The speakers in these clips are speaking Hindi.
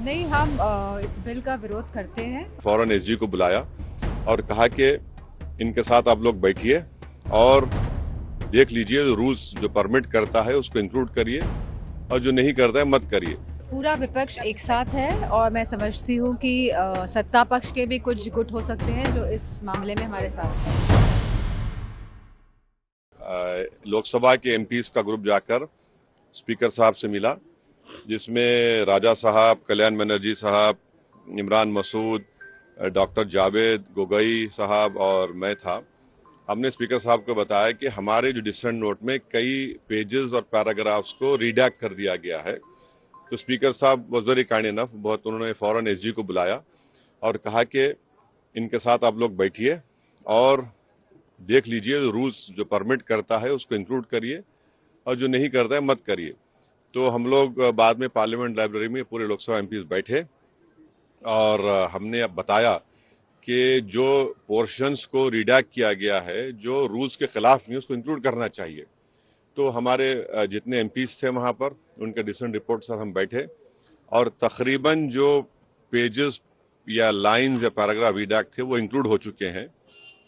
नहीं, हम इस बिल का विरोध करते हैं। फौरन एसजी को बुलाया और कहा कि इनके साथ आप लोग बैठिए और देख लीजिए, रूल्स जो परमिट करता है उसको इंक्लूड करिए और जो नहीं करता है मत करिए। पूरा विपक्ष एक साथ है और मैं समझती हूँ कि सत्ता पक्ष के भी कुछ गुट हो सकते हैं जो इस मामले में हमारे साथ हैं। लोकसभा के एमपीज का ग्रुप जाकर स्पीकर साहब से मिला, जिसमें राजा साहब, कल्याण बनर्जी साहब, इमरान मसूद, डॉक्टर जावेद गोगोई साहब और मैं था। हमने स्पीकर साहब को बताया कि हमारे जो डिसेंट नोट में कई पेजेस और पैराग्राफ्स को रीडैक्ट कर दिया गया है। तो स्पीकर साहब वाज वेरी काइंड इनफ, बहुत उन्होंने फौरन एसजी को बुलाया और कहा कि इनके साथ आप लोग बैठिए और देख लीजिए, रूल्स जो परमिट करता है उसको इंक्लूड करिए और जो नहीं करता है मत करिए। तो हम लोग बाद में पार्लियामेंट लाइब्रेरी में पूरे लोकसभा एमपीज बैठे और हमने अब बताया कि जो पोर्शंस को रिडैक्ट किया गया है, जो रूल्स के खिलाफ नहीं, उसको इंक्लूड करना चाहिए। तो हमारे जितने एमपीज थे वहां पर, उनके डिसेंट रिपोर्ट से हम बैठे और तकरीबन जो पेजेस या लाइंस या पैराग्राफ रिडैक्ट थे वो इंक्लूड हो चुके हैं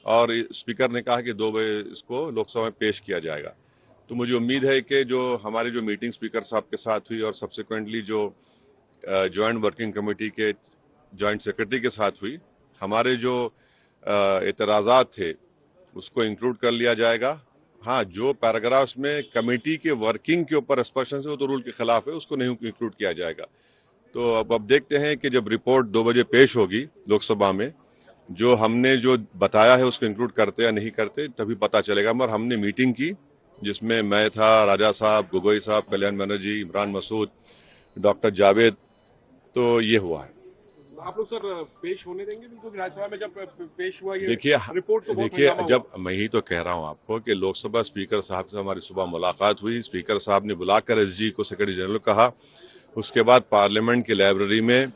और स्पीकर ने कहा कि 2 बजे इसको लोकसभा में पेश किया जाएगा। तो मुझे उम्मीद है कि जो हमारी जो मीटिंग स्पीकर साहब के साथ हुई और सब्सिक्वेंटली जो ज्वाइंट वर्किंग कमेटी के जॉइंट सेक्रेटरी के साथ हुई, हमारे जो एतराज़ात थे उसको इंक्लूड कर लिया जाएगा। हाँ, जो पैराग्राफ्स में कमेटी के वर्किंग के ऊपर एक्सप्रेशन से वो तो रूल के खिलाफ है, उसको नहीं इंक्लूड किया जाएगा। तो अब देखते हैं कि जब रिपोर्ट 2 बजे पेश होगी लोकसभा में, जो हमने जो बताया है उसको इंक्लूड करते या नहीं करते तभी पता चलेगा। मगर हमने मीटिंग की जिसमें मैं था, राजा साहब, गोगोई साहब, कल्याण बनर्जी, इमरान मसूद, डॉक्टर जावेद, तो ये हुआ है। आप लोग सर पेश होने देंगे बिल्कुल राज्यसभा में जब पेश हुआ ये देखिए रिपोर्ट? तो देखिए, जब मैं ही तो कह रहा हूं आपको कि लोकसभा स्पीकर साहब से हमारी सुबह मुलाकात हुई, स्पीकर साहब ने बुलाकर एसजी को सेक्रेटरी जनरल कहा। उसके बाद पार्लियामेंट की लाइब्रेरी में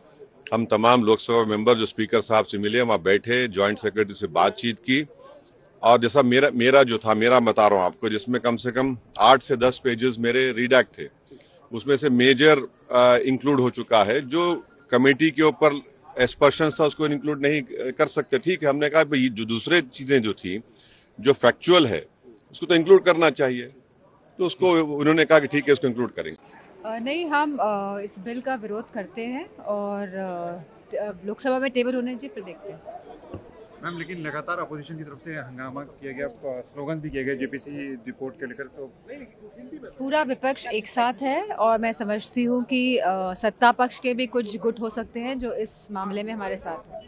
हम तमाम लोकसभा मेंबर जो स्पीकर साहब से मिले, वहां बैठे, ज्वाइंट सेक्रेटरी से बातचीत की और जैसा मेरा जो था, मेरा बता रहा हूं आपको, जिसमें कम से कम 8 से 10 पेजेस मेरे रीडैक्ट थे, उसमें से मेजर इंक्लूड हो चुका है। जो कमेटी के ऊपर एक्सपर्शन था उसको इंक्लूड नहीं कर सकते, ठीक है। हमने कहा भाई जो दूसरे चीजें जो थी, जो फैक्चुअल है, उसको तो इंक्लूड करना चाहिए। तो उसको उन्होंने कहा कि ठीक है, इसको इंक्लूड करेंगे। नहीं, हम इस बिल का विरोध करते हैं और लोकसभा में टेबल होने चाहिए, फिर देखते हैं। मैम, लेकिन लगातार अपोजिशन की तरफ से हंगामा किया गया, स्लोगन भी किए गए जेपीसी रिपोर्ट के लेकर, तो पूरा विपक्ष एक साथ है और मैं समझती हूँ कि सत्ता पक्ष के भी कुछ गुट हो सकते हैं जो इस मामले में हमारे साथ हैं।